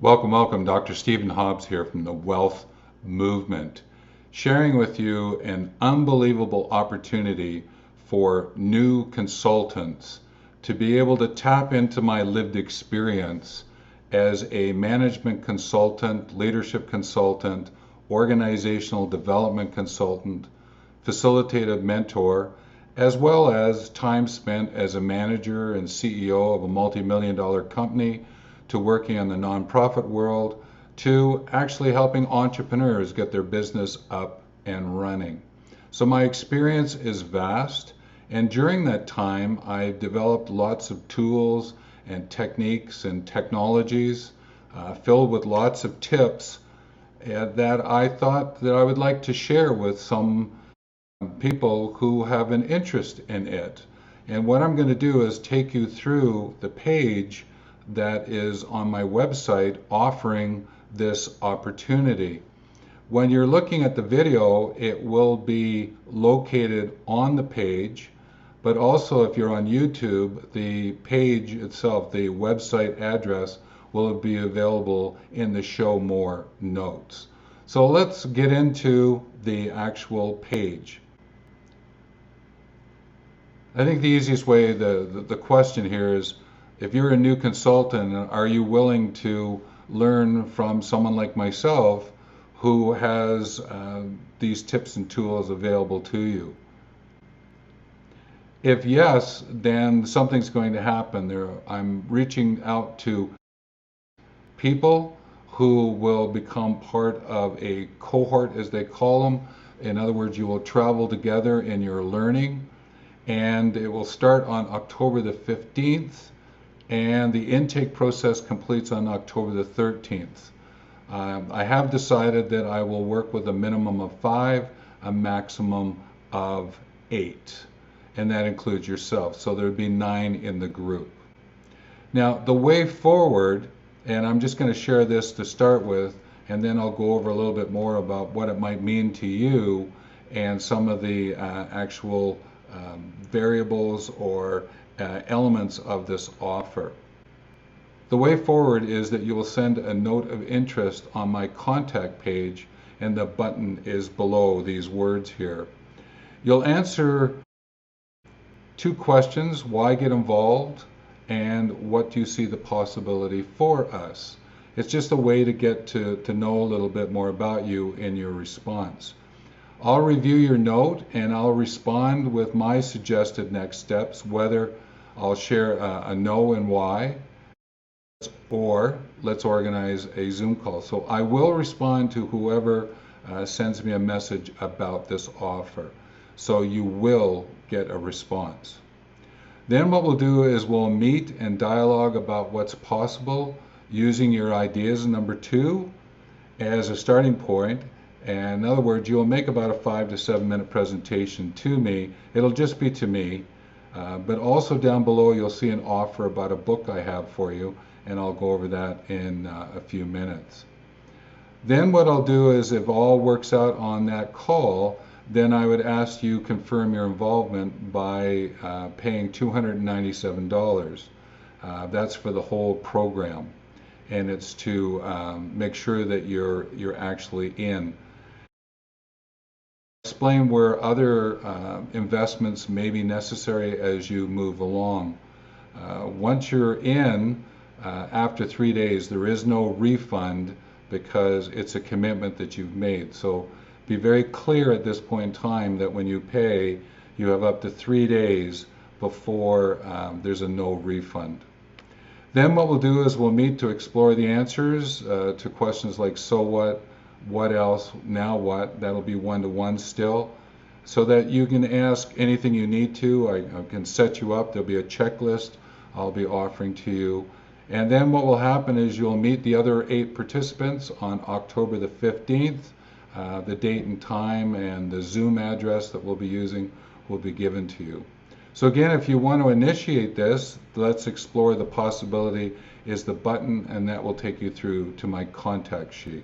Welcome, welcome. Dr. Stephen Hobbs here from the Wealth Movement, sharing with you an unbelievable opportunity for new consultants to be able to tap into my lived experience as a management consultant, leadership consultant, organizational development consultant, facilitative mentor, as well as time spent as a manager and CEO of a multi-million-dollar company, to working in the nonprofit world, to actually helping entrepreneurs get their business up and running. So my experience is vast, and during that time, I developed lots of tools and techniques and technologies filled with lots of tips that I thought that I would like to share with some people who have an interest in it. And what I'm going to do is take you through the page that is on my website offering this opportunity. When you're looking at the video, it will be located on the page, but also if you're on YouTube, the page itself, the website address, will be available in the Show More notes. So let's get into the actual page. I think the easiest way, the question here is, if you're a new consultant, are you willing to learn from someone like myself who has these tips and tools available to you? If yes, then something's going to happen there. I'm reaching out to people who will become part of a cohort, as they call them. In other words, you will travel together in your learning, and it will start on October the 15th, and the intake process completes on October the 13th. I have decided that I will work with a minimum of 5, a maximum of 8, and that includes yourself. So there would be 9 in the group. Now, the way forward, and I'm just going to share this to start with, and then I'll go over a little bit more about what it might mean to you and some of the actual variables or elements of this offer. The way forward is that you will send a note of interest on my contact page, and the button is below these words here. You'll answer 2 questions: why get involved, and what do you see the possibility for us? It's just a way to get to know a little bit more about you in your response. I'll review your note and I'll respond with my suggested next steps, whether I'll share a no and why, or let's organize a Zoom call. So I will respond to whoever sends me a message about this offer. So you will get a response. Then what we'll do is we'll meet and dialogue about what's possible using your ideas, number 2, as a starting point. And in other words, you'll make about a 5 to 7 minute presentation to me. It'll just be to me. But also down below, you'll see an offer about a book I have for you, and I'll go over that in a few minutes. Then what I'll do is, if all works out on that call, then I would ask you confirm your involvement by paying $297. That's for the whole program, and it's to make sure that you're actually in. Explain where other investments may be necessary as you move along. Once you're in, after 3 days, there is no refund because it's a commitment that you've made. So be very clear at this point in time that when you pay, you have up to 3 days before there's a no refund. Then what we'll do is we'll meet to explore the answers to questions like so what else, now what. That'll be one-to-one still, so that you can ask anything you need to. I can set you up. There'll be a checklist I'll be offering to you. And then what will happen is you'll meet the other 8 participants on October the 15th. The date and time and the Zoom address that we'll be using will be given to you. So again, if you want to initiate this, let's explore the possibility is the button, and that will take you through to my contact sheet.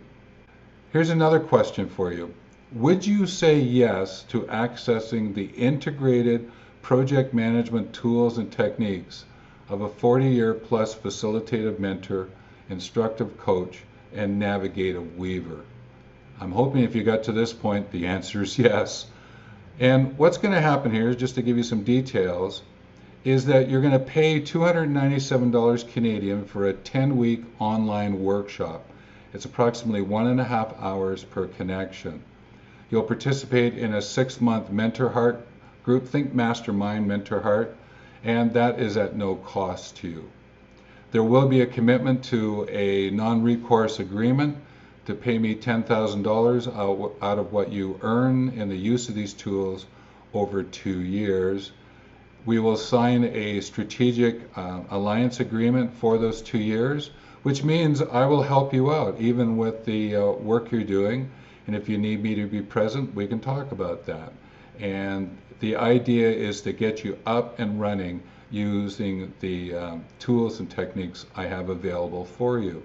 Here's another question for you. Would you say yes to accessing the integrated project management tools and techniques of a 40-year plus facilitative mentor instructive coach, and navigative weaver. I'm hoping if you got to this point, the answer is yes. And what's going to happen here, just to give you some details, is that you're going to pay $297 Canadian for a 10-week online workshop. It's approximately 1.5 hours per connection. You'll participate in a 6-month Mentor Heart group, think Mastermind Mentor Heart, and that is at no cost to you. There will be a commitment to a non-recourse agreement to pay me $10,000 out of what you earn in the use of these tools over 2 years. We will sign a strategic alliance agreement for those 2 years, which means I will help you out even with the work you're doing. And if you need me to be present, we can talk about that. And the idea is to get you up and running using the tools and techniques I have available for you.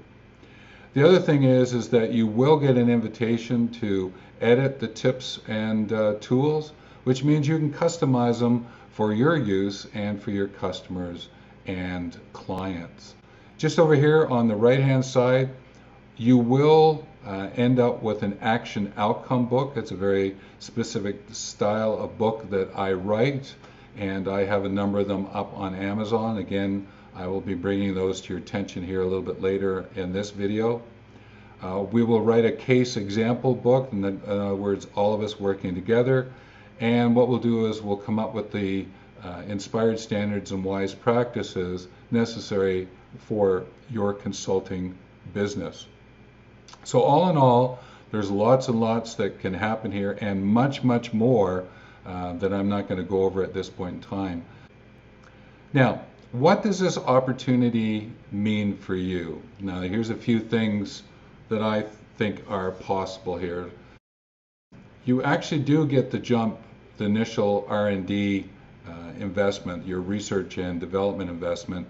The other thing is that you will get an invitation to edit the tips and tools, which means you can customize them for your use and for your customers and clients. Just over here on the right-hand side, you will end up with an action outcome book. It's a very specific style of book that I write, and I have a number of them up on Amazon. Again, I will be bringing those to your attention here a little bit later in this video. We will write a case example book, in other words, all of us working together. And what we'll do is we'll come up with the inspired standards and wise practices necessary for your consulting business. So all in all, there's lots and lots that can happen here, and much, much more that I'm not going to go over at this point in time. Now, what does this opportunity mean for you? Now, here's a few things that I think are possible here. You actually do get to jump the initial R&D investment, your research and development investment,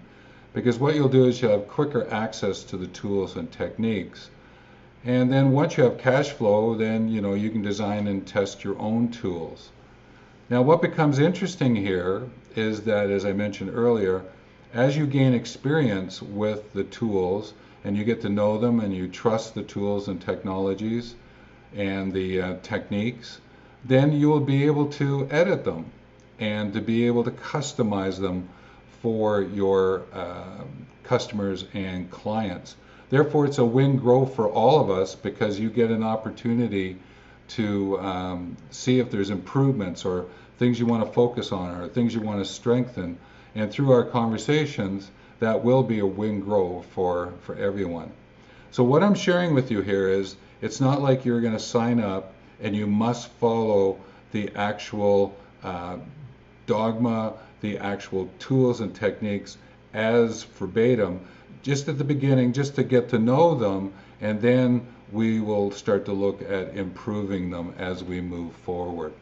because what you'll do is you'll have quicker access to the tools and techniques. And then once you have cash flow, then you can design and test your own tools. Now, what becomes interesting here is that, as I mentioned earlier, as you gain experience with the tools and you get to know them and you trust the tools and technologies and the techniques, then you will be able to edit them and to be able to customize them for your customers and clients. Therefore, it's a win-grow for all of us, because you get an opportunity to see if there's improvements or things you want to focus on or things you want to strengthen. And through our conversations, that will be a win-grow for everyone. So what I'm sharing with you here is, it's not like you're going to sign up and you must follow the actual dogma, the actual tools and techniques as verbatim, just at the beginning, just to get to know them, and then we will start to look at improving them as we move forward.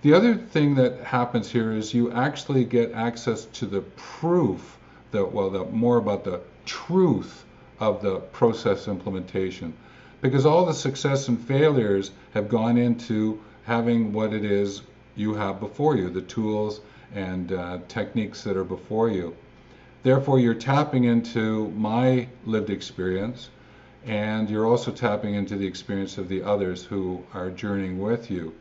The other thing that happens here is you actually get access to the proof, more about the truth of the process implementation, because all the success and failures have gone into having what it is you have before you, the tools and techniques that are before you. Therefore, you're tapping into my lived experience, and you're also tapping into the experience of the others who are journeying with you.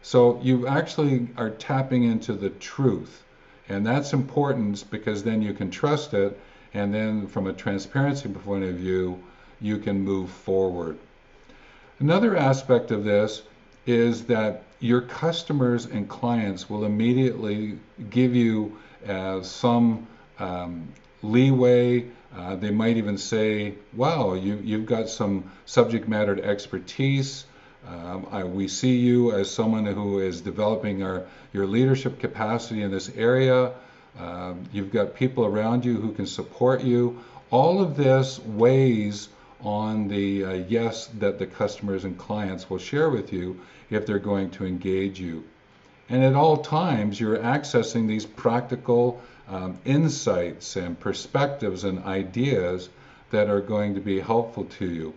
So you actually are tapping into the truth, and that's important, because then you can trust it, and then from a transparency point of view, you can move forward. Another aspect of this is that your customers and clients will immediately give you some leeway. They might even say, wow, you've got some subject matter expertise. We see you as someone who is developing your leadership capacity in this area. You've got people around you who can support you. All of this weighs on the yes that the customers and clients will share with you if they're going to engage you. And at all times, you're accessing these practical insights and perspectives and ideas that are going to be helpful to you.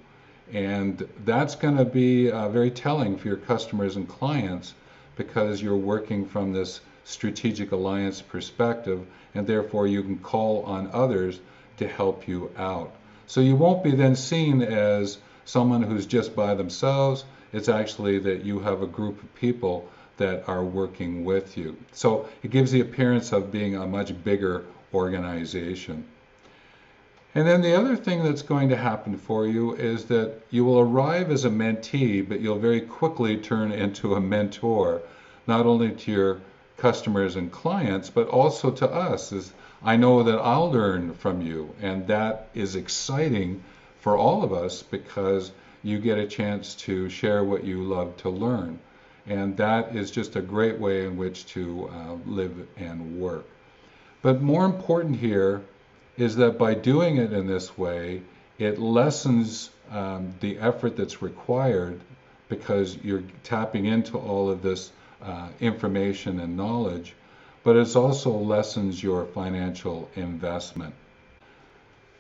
And that's going to be very telling for your customers and clients, because you're working from this strategic alliance perspective, and therefore you can call on others to help you out. So you won't be then seen as someone who's just by themselves. It's actually that you have a group of people that are working with you. So it gives the appearance of being a much bigger organization. And then the other thing that's going to happen for you is that you will arrive as a mentee, but you'll very quickly turn into a mentor, not only to your customers and clients, but also to us. As I know that I'll learn from you, and that is exciting for all of us because you get a chance to share what you love to learn. And that is just a great way in which to live and work. But more important here is that by doing it in this way, it lessens the effort that's required because you're tapping into all of this information and knowledge, but it also lessens your financial investment.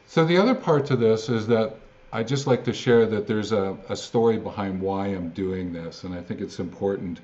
So the other part to this is that I just like to share that there's a story behind why I'm doing this, and I think it's important.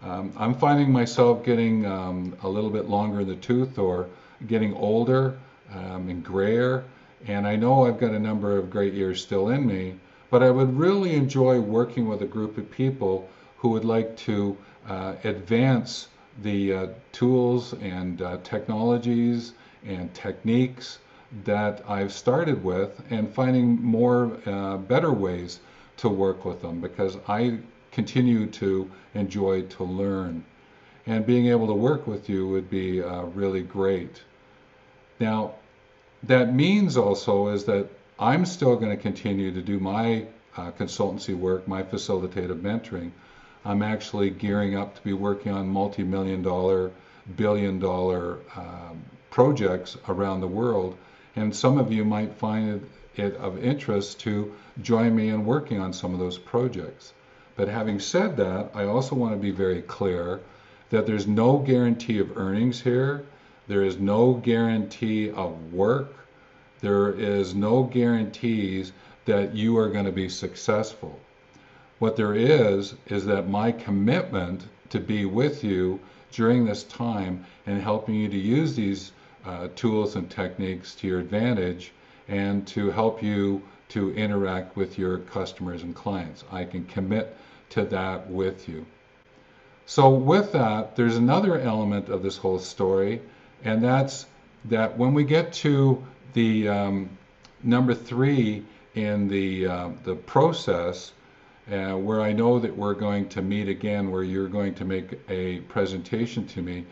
I'm finding myself getting a little bit longer in the tooth or getting older and grayer, and I know I've got a number of great years still in me, but I would really enjoy working with a group of people who would like to advance the tools and technologies and techniques that I've started with and finding more better ways to work with them because I continue to enjoy to learn. And being able to work with you would be really great. Now, that means also is that I'm still going to continue to do my consultancy work, my facilitative mentoring. I'm actually gearing up to be working on multi-million dollar, billion-dollar projects around the world. And some of you might find it of interest to join me in working on some of those projects. But having said that, I also want to be very clear that there's no guarantee of earnings here. There is no guarantee of work. There is no guarantees that you are going to be successful. What there is that my commitment to be with you during this time and helping you to use these tools and techniques to your advantage and to help you to interact with your customers and clients. I can commit to that with you. So with that, there's another element of this whole story, and that's that when we get to the number 3 in the process, where I know that we're going to meet again, where you're going to make a presentation to me,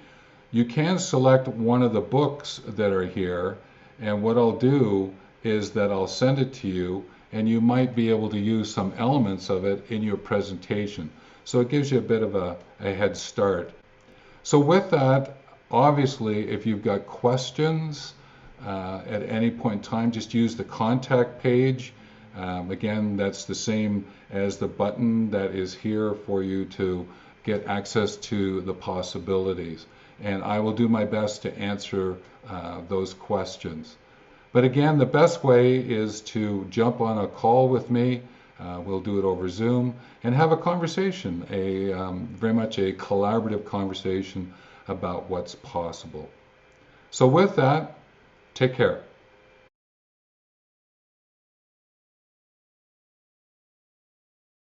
you can select one of the books that are here, and what I'll do is that I'll send it to you, and you might be able to use some elements of it in your presentation. So it gives you a bit of a head start. So with that, obviously, if you've got questions at any point in time, just use the contact page. Again, that's the same as the button that is here for you to get access to the possibilities. And I will do my best to answer those questions. But again, the best way is to jump on a call with me. We'll do it over Zoom and have a conversation, very much a collaborative conversation about what's possible. So with that, take care.